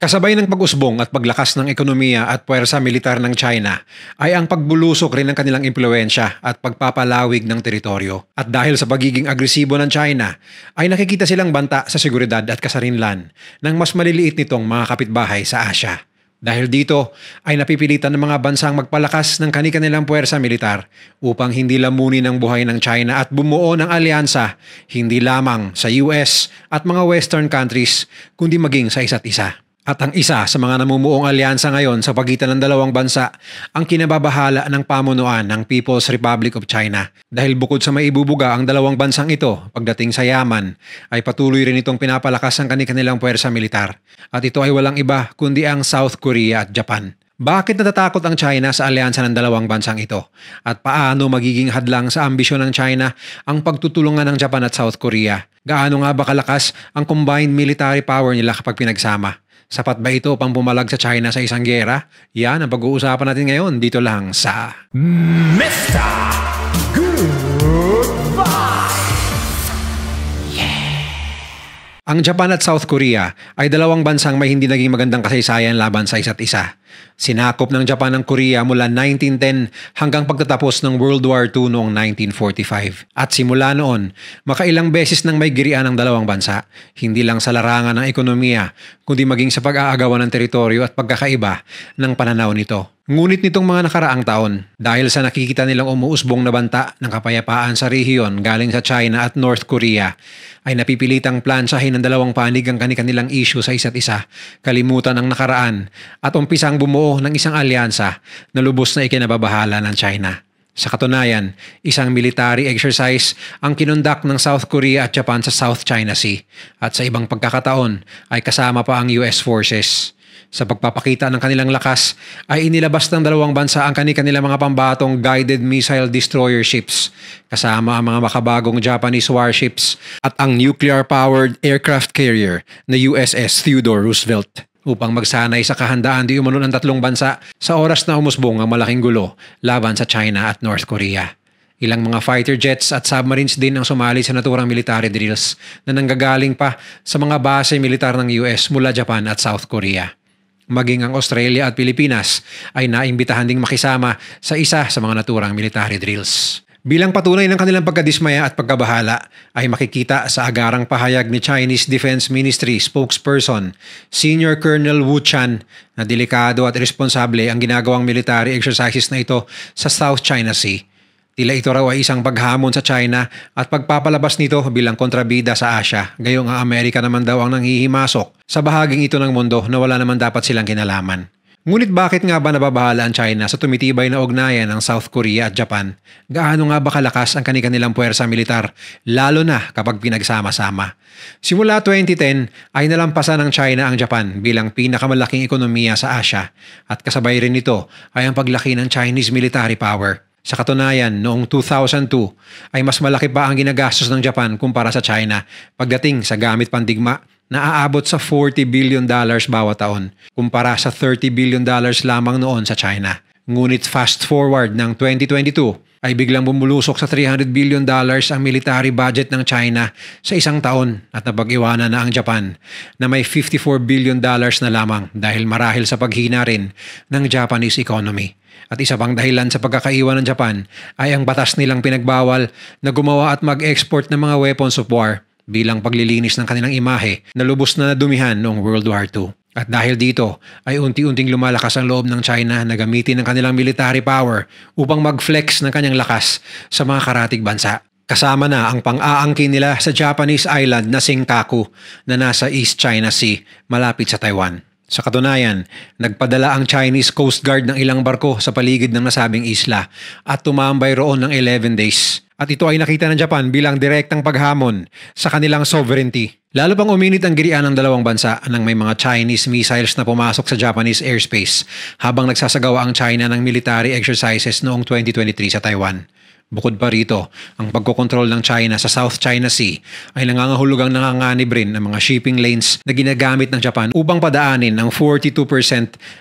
Kasabay ng pag-usbong at paglakas ng ekonomiya at puwersa militar ng China ay ang pagbulusok rin ng kanilang impluensya at pagpapalawig ng teritoryo. At dahil sa pagiging agresibo ng China, ay nakikita silang banta sa seguridad at kasarinlan ng mas maliliit nitong mga kapitbahay sa Asya. Dahil dito ay napipilitan ng mga bansang magpalakas ng kani-kanilang puwersa militar upang hindi lamunin ang buhay ng China at bumuo ng alyansa hindi lamang sa US at mga Western countries kundi maging sa isa't isa. At ang isa sa mga namumuong alyansa ngayon sa pagitan ng dalawang bansa ang kinababahala ng pamunuan ng People's Republic of China. Dahil bukod sa maibubuga ang dalawang bansang ito pagdating sa yaman, ay patuloy rin itong pinapalakas ang kanilang puwersa militar. At ito ay walang iba kundi ang South Korea at Japan. Bakit natatakot ang China sa alyansa ng dalawang bansang ito? At paano magiging hadlang sa ambisyon ng China ang pagtutulungan ng Japan at South Korea? Gaano nga ba kalakas ang combined military power nila kapag pinagsama? Sapat ba ito pang bumalag sa China sa isang giyera? Yan ang pag-uusapan natin ngayon dito lang sa Mr. Goodbye! Ang Japan at South Korea ay dalawang bansang may hindi naging magandang kasaysayan laban sa isa't isa. Sinakop ng Japan ang Korea mula 1910 hanggang pagtatapos ng World War II noong 1945. At simula noon, makailang beses nang may girian ang dalawang bansa, hindi lang sa larangan ng ekonomiya, kundi maging sa pag-aagawan ng teritoryo at pagkakaiba ng pananaw nito. Ngunit nitong mga nakaraang taon, dahil sa nakikita nilang umuusbong na banta ng kapayapaan sa rehiyon galing sa China at North Korea, ay napipilitang plansahin ng dalawang panig ang kanilang issue sa isa't isa, kalimutan ang nakaraan at umpisang bumuo ng isang alyansa na lubos na ikinababahala ng China. Sa katunayan, isang military exercise ang kinundak ng South Korea at Japan sa South China Sea at sa ibang pagkakataon ay kasama pa ang US forces. Sa pagpapakita ng kanilang lakas ay inilabas ng dalawang bansa ang kanilang mga pambatong guided missile destroyer ships kasama ang mga makabagong Japanese warships at ang nuclear-powered aircraft carrier na USS Theodore Roosevelt upang magsanay sa kahandaan di umano ng tatlong bansa sa oras na umusbong ang malaking gulo laban sa China at North Korea. Ilang mga fighter jets at submarines din ang sumali sa naturang military drills na nanggagaling pa sa mga base militar ng US mula Japan at South Korea. Maging ang Australia at Pilipinas ay naimbitahan ding makisama sa isa sa mga naturang military drills. Bilang patunay ng kanilang pagkadismaya at pagkabahala ay makikita sa agarang pahayag ni Chinese Defense Ministry spokesperson Senior Colonel Wu Chan na delikado at iresponsable ang ginagawang military exercises na ito sa South China Sea. Tila ito raw ay isang paghamon sa China at pagpapalabas nito bilang kontrabida sa Asya, gayong ang Amerika naman daw ang nanghihimasok sa bahaging ito ng mundo na wala naman dapat silang kinalaman. Ngunit bakit nga ba nababahala ang China sa tumitibay na ugnayan ng South Korea at Japan? Gaano nga ba kalakas ang kanilang puwersa militar, lalo na kapag pinagsama-sama? Simula 2010 ay nalampasan ng China ang Japan bilang pinakamalaking ekonomiya sa Asya at kasabay rin nito ay ang paglaki ng Chinese military power. Sa katunayan, noong 2002 ay mas malaki pa ang ginagastos ng Japan kumpara sa China pagdating sa gamit pandigma na aabot sa $40 billion bawat taon kumpara sa $30 billion lamang noon sa China. Ngunit fast forward ng 2022 ay biglang bumulusok sa $300 billion ang military budget ng China sa isang taon at napag-iwanan na ang Japan na may $54 billion na lamang dahil marahil sa paghina rin ng Japanese economy. At isa pang dahilan sa pagkakaiwan ng Japan ay ang batas nilang pinagbawal na gumawa at mag-export ng mga weapons of war bilang paglilinis ng kanilang imahe na lubos na nadumihan noong World War II. At dahil dito ay unti-unting lumalakas ang loob ng China na gamitin ang kanilang military power upang mag-flex ng kanyang lakas sa mga karatig bansa. Kasama na ang pang-aangkin nila sa Japanese island na Senkaku na nasa East China Sea malapit sa Taiwan. Sa katunayan, nagpadala ang Chinese Coast Guard ng ilang barko sa paligid ng nasabing isla at tumambay roon ng 11 days. At ito ay nakita ng Japan bilang direktang paghamon sa kanilang sovereignty. Lalo pang uminit ang girian ng dalawang bansa nang may mga Chinese missiles na pumasok sa Japanese airspace habang nagsasagawa ang China ng military exercises noong 2023 sa Taiwan. Bukod pa rito, ang pagkokontrol ng China sa South China Sea ay nangangahulugang nanganganib rin ng mga shipping lanes na ginagamit ng Japan upang padaanin ang 42%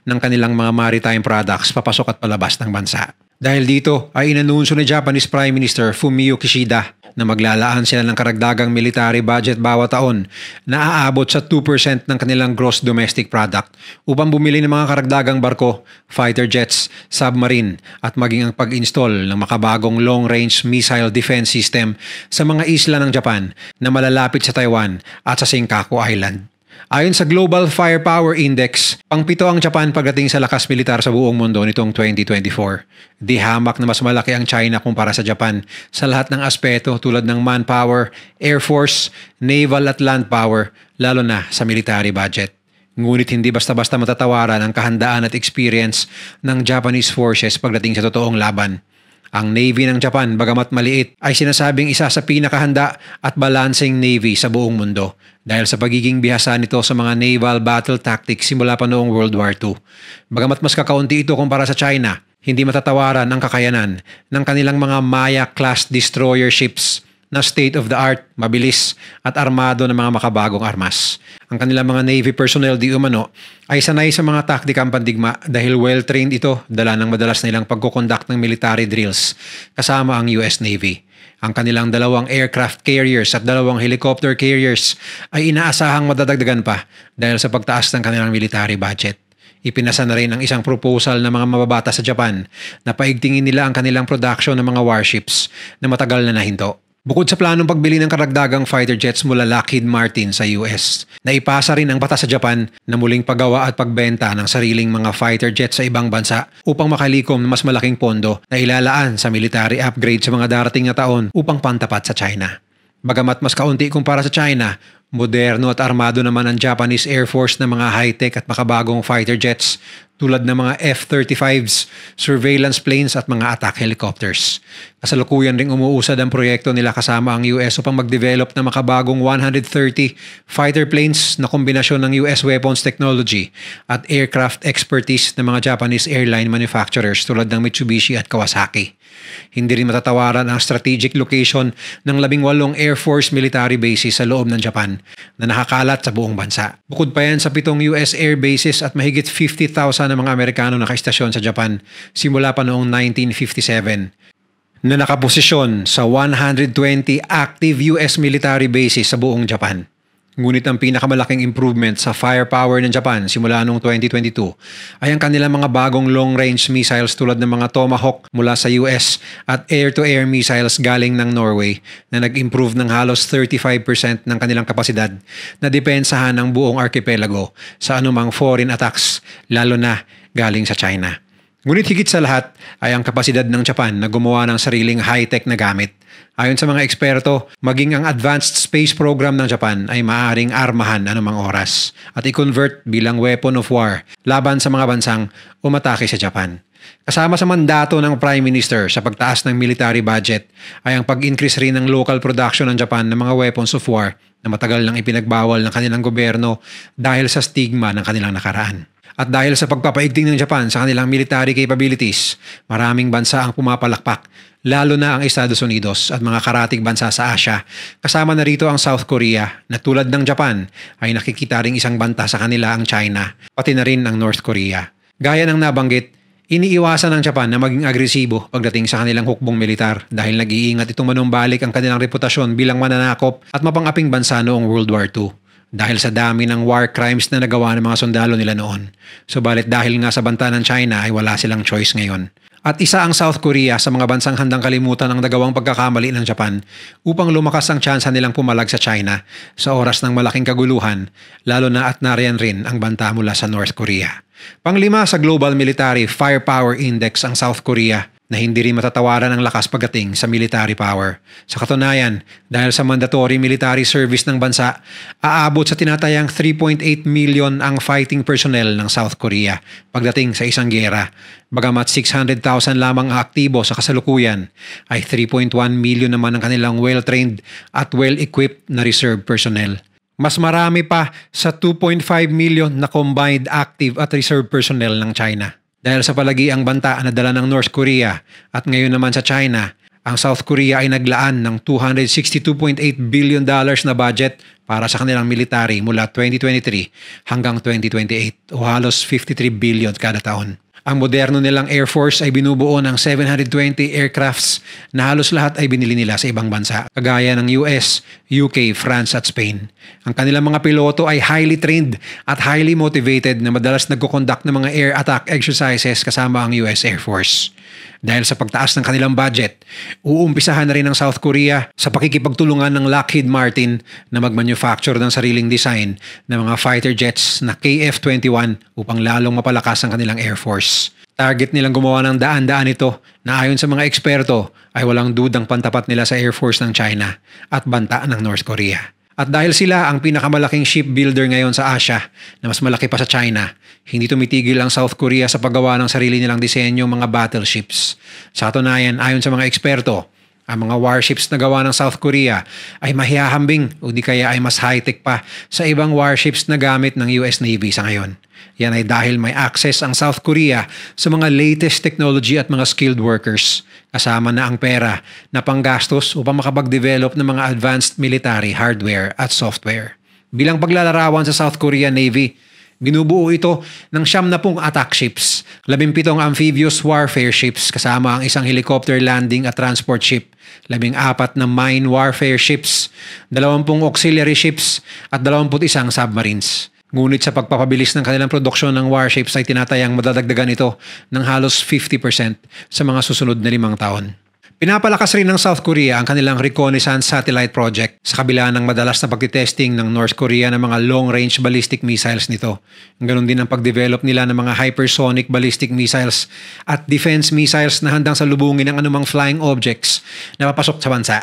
ng kanilang mga maritime products papasok at palabas ng bansa. Dahil dito ay inanunsyo ni Japanese Prime Minister Fumio Kishida na maglalaan sila ng karagdagang military budget bawat taon na aabot sa 2% ng kanilang gross domestic product upang bumili ng mga karagdagang barko, fighter jets, submarine at maging ang pag-install ng makabagong long-range missile defense system sa mga isla ng Japan na malalapit sa Taiwan at sa Senkaku Island. Ayon sa Global Firepower Index, pang-pito ang Japan pagdating sa lakas militar sa buong mundo nitong 2024. Di hamak na mas malaki ang China kumpara sa Japan sa lahat ng aspeto tulad ng manpower, air force, naval at land power, lalo na sa military budget. Ngunit hindi basta-basta matatawaran ang kahandaan at experience ng Japanese forces pagdating sa totoong laban. Ang Navy ng Japan, bagamat maliit, ay sinasabing isa sa pinakahanda at balancing Navy sa buong mundo dahil sa pagiging bihasa nito sa mga naval battle tactics simula pa noong World War II. Bagamat mas kakaunti ito kumpara sa China, hindi matatawaran ang kakayanan ng kanilang mga Maya-class destroyer ships na state-of-the-art, mabilis at armado ng mga makabagong armas. Ang kanilang mga Navy personnel di umano ay sanay sa mga taktikang pandigma dahil well-trained ito dala ng madalas nilang pagkukonduct ng military drills kasama ang US Navy. Ang kanilang 2 aircraft carriers at 2 helicopter carriers ay inaasahang madadagdagan pa dahil sa pagtaas ng kanilang military budget. Ipinasa na rin ang isang proposal ng mga mababata sa Japan na paigtingin nila ang kanilang production ng mga warships na matagal na nahinto. Bukod sa planong pagbili ng karagdagang fighter jets mula Lockheed Martin sa US, naipasa rin ang batas sa Japan na muling paggawa at pagbenta ng sariling mga fighter jets sa ibang bansa upang makalikom ng mas malaking pondo na ilalaan sa military upgrade sa mga darating na taon upang pantapat sa China. Bagamat mas kaunti kumpara sa China, moderno at armado naman ang Japanese Air Force ng mga high-tech at makabagong fighter jets tulad ng mga F-35s, surveillance planes at mga attack helicopters. Kasalukuyan ring umuusad ang proyekto nila kasama ang US upang mag-develop ng makabagong 130 fighter planes na kombinasyon ng US weapons technology at aircraft expertise ng mga Japanese airline manufacturers tulad ng Mitsubishi at Kawasaki. Hindi rin matatawaran ang strategic location ng 18 Air Force military bases sa loob ng Japan na nakakalat sa buong bansa. Bukod pa yan sa 7 US air bases at mahigit 50,000 ng mga Amerikano nakaistasyon sa Japan simula pa noong 1957 na nakaposisyon sa 120 active US military bases sa buong Japan. Ngunit ang pinakamalaking improvement sa firepower ng Japan simula noong 2022 ay ang kanilang mga bagong long-range missiles tulad ng mga Tomahawk mula sa US at air-to-air missiles galing ng Norway na nag-improve ng halos 35% ng kanilang kapasidad na depensahan ang buong archipelago sa anumang foreign attacks, lalo na galing sa China. Ngunit higit sa lahat ay ang kapasidad ng Japan na gumawa ng sariling high-tech na gamit. Ayon sa mga eksperto, maging ang advanced space program ng Japan ay maaaring armahan anumang oras at i-convert bilang weapon of war laban sa mga bansang umatake sa Japan. Kasama sa mandato ng Prime Minister sa pagtaas ng military budget ay ang pag-increase rin ng local production ng Japan ng mga weapons of war na matagal nang ipinagbawal ng kanilang gobyerno dahil sa stigma ng kanilang nakaraan. At dahil sa pagpapaigting ng Japan sa kanilang military capabilities, maraming bansa ang pumapalakpak, lalo na ang Estados Unidos at mga karatig bansa sa Asia. Kasama na rito ang South Korea na tulad ng Japan ay nakikita ring isang banta sa kanila ang China, pati na rin ang North Korea. Gaya ng nabanggit, iniiwasan ng Japan na maging agresibo pagdating sa kanilang hukbong militar dahil nag-iingat itong manumbalik ang kanilang reputasyon bilang mananakop at mapang-aping bansa noong World War II. Dahil sa dami ng war crimes na nagawa ng mga sundalo nila noon. Subalit dahil nga sa banta ng China ay wala silang choice ngayon. At isa ang South Korea sa mga bansang handang kalimutan ang nagawang pagkakamali ng Japan upang lumakas ang tsansa nilang pumalag sa China sa oras ng malaking kaguluhan, lalo na at nariyan rin ang banta mula sa North Korea. Panglima sa Global Military Firepower Index ang South Korea na hindi rin matatawaran ang lakas pagdating sa military power. Sa katunayan, dahil sa mandatory military service ng bansa, aabot sa tinatayang 3.8 million ang fighting personnel ng South Korea pagdating sa isang giyera. Bagamat 600,000 lamang ang aktibo sa kasalukuyan, ay 3.1 million naman ang kanilang well-trained at well-equipped na reserve personnel. Mas marami pa sa 2.5 million na combined active at reserve personnel ng China. Dahil sa palagiang banta na dala ng North Korea at ngayon naman sa China, ang South Korea ay naglaan ng $262.8 billion na budget para sa kanilang military mula 2023 hanggang 2028 o halos 53 billion kada taon. Ang moderno nilang Air Force ay binubuo ng 720 aircrafts na halos lahat ay binili nila sa ibang bansa, kagaya ng US, UK, France at Spain. Ang kanilang mga piloto ay highly trained at highly motivated na madalas nagko-conduct ng mga air attack exercises kasama ang US Air Force. Dahil sa pagtaas ng kanilang budget, uumpisahan na rin ng South Korea sa pakikipagtulungan ng Lockheed Martin na mag-manufacture ng sariling design ng mga fighter jets na KF-21 upang lalong mapalakas ang kanilang Air Force. Target nilang gumawa ng daan-daan ito na ayon sa mga eksperto ay walang dudang pantapat nila sa Air Force ng China at banta ng North Korea. At dahil sila ang pinakamalaking shipbuilder ngayon sa Asia na mas malaki pa sa China, hindi tumitigil ang South Korea sa paggawa ng sarili nilang disenyo mga battleships. Sa katunayan, ayon sa mga eksperto, ang mga warships na gawa ng South Korea ay mahihahambing o di kaya ay mas high-tech pa sa ibang warships na gamit ng US Navy sa ngayon. Yan ay dahil may access ang South Korea sa mga latest technology at mga skilled workers, kasama na ang pera na panggastos upang makapag-develop ng mga advanced military hardware at software. Bilang paglalarawan sa South Korea Navy, binubuo ito ng 70 attack ships, 17 amphibious warfare ships kasama ang isang helicopter landing at transport ship, 14 na mine warfare ships, 20 auxiliary ships at 21 submarines. Ngunit sa pagpapabilis ng kanilang produksyon ng warships ay tinatayang madadagdagan ito ng halos 50% sa mga susunod na 5 taon. Pinapalakas rin ng South Korea ang kanilang reconnaissance satellite project sa kabila ng madalas na pagtitesting ng North Korea ng mga long-range ballistic missiles nito. Ganon din ang pagdevelop nila ng mga hypersonic ballistic missiles at defense missiles na handang salubungin ng anumang flying objects na papasok sa bansa.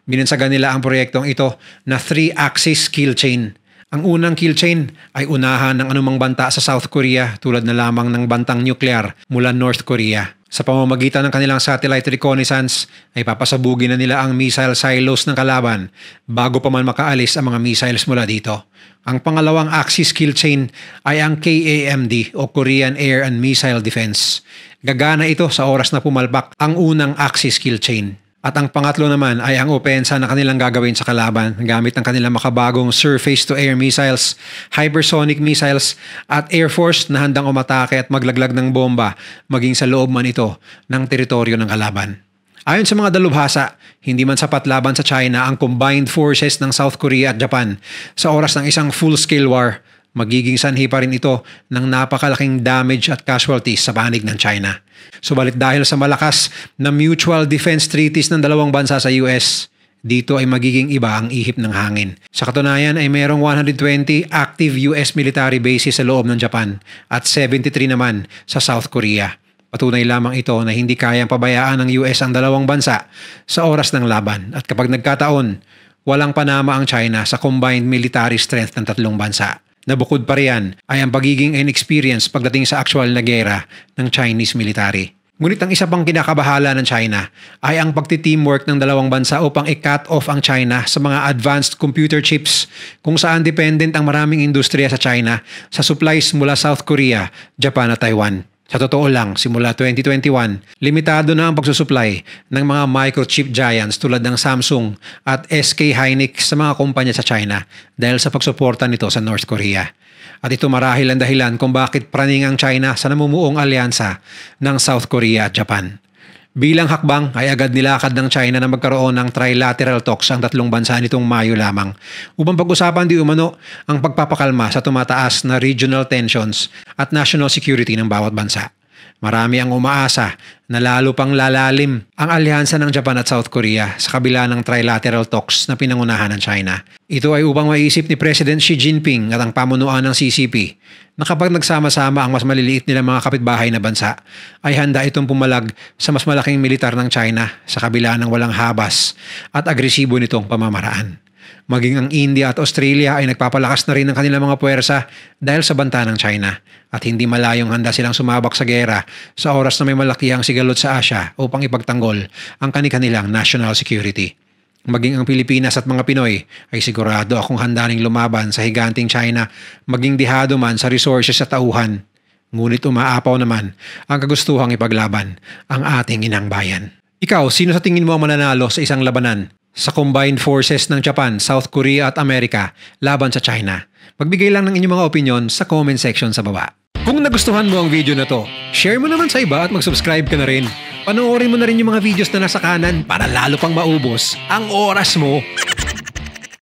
Binansagan nila ang proyektong ito na 3-axis kill chain. Ang unang kill chain ay unahan ng anumang banta sa South Korea tulad na lamang ng bantang nuklear mula North Korea. Sa pamamagitan ng kanilang satellite reconnaissance ay papasabugin na nila ang missile silos ng kalaban bago pa man makaalis ang mga missiles mula dito. Ang pangalawang axis kill chain ay ang KAMD o Korean Air and Missile Defense. Gagana ito sa oras na pumalpak ang unang axis kill chain. At ang pangatlo naman ay ang opensa na kanilang gagawin sa kalaban gamit ang kanilang makabagong surface-to-air missiles, hypersonic missiles at Air Force na handang umatake at maglaglag ng bomba maging sa loob man ito ng teritoryo ng kalaban. Ayon sa mga dalubhasa, hindi man sapat laban sa China ang combined forces ng South Korea at Japan sa oras ng isang full-scale war. Magiging sanhi pa rin ito ng napakalaking damage at casualties sa panig ng China. Subalit dahil sa malakas na mutual defense treaties ng dalawang bansa sa US, dito ay magiging iba ang ihip ng hangin. Sa katunayan ay mayroong 120 active US military bases sa loob ng Japan at 73 naman sa South Korea. Patunay lamang ito na hindi kayang pabayaan ng US ang dalawang bansa sa oras ng laban at kapag nagkataon, walang panama ang China sa combined military strength ng tatlong bansa. Nabukod pa riyan ay ang pagiging inexperienced pagdating sa actual na gera ng Chinese military. Ngunit ang isa pang kinakabahala ng China ay ang pagti-teamwork ng dalawang bansa upang i-cut off ang China sa mga advanced computer chips kung saan dependent ang maraming industriya sa China sa supplies mula South Korea, Japan at Taiwan. Sa totoo lang, simula 2021, limitado na ang pagsusupply ng mga microchip giants tulad ng Samsung at SK Hynix sa mga kumpanya sa China dahil sa pagsuporta nito sa North Korea. At ito marahil ang dahilan kung bakit praning ang China sa namumuong alyansa ng South Korea at Japan. Bilang hakbang ay agad nilakad ng China na magkaroon ng trilateral talks ang tatlong bansa nitong Mayo lamang upang pag-usapan di umano ang pagpapakalma sa tumataas na regional tensions at national security ng bawat bansa. Marami ang umaasa na lalo pang lalalim ang alyansa ng Japan at South Korea sa kabila ng trilateral talks na pinangunahan ng China. Ito ay upang maisip ni President Xi Jinping at ang pamunuan ng CCP na kapag nagsama-sama ang mas maliliit nilang mga kapitbahay na bansa, ay handa itong pumalag sa mas malaking militar ng China sa kabila ng walang habas at agresibo nitong pamamaraan. Maging ang India at Australia ay nagpapalakas na rin ng kanilang mga puwersa dahil sa banta ng China at hindi malayong handa silang sumabak sa gera sa oras na may malakihang sigalot sa Asia upang ipagtanggol ang kanilang national security. Maging ang Pilipinas at mga Pinoy ay sigurado akong handa ring lumaban sa higanting China maging dihado man sa resources at tauhan. Ngunit umaapaw naman ang kagustuhang ipaglaban ang ating inang bayan. Ikaw, sino sa tingin mo ang mananalo sa isang labanan sa combined forces ng Japan, South Korea at Amerika laban sa China? Magbigay lang ng inyong mga opinion sa comment section sa baba. Kung nagustuhan mo ang video na to, share mo naman sa iba at mag-subscribe ka na rin. Panoorin mo na rin yung mga videos na nasa kanan para lalo pang maubos ang oras mo.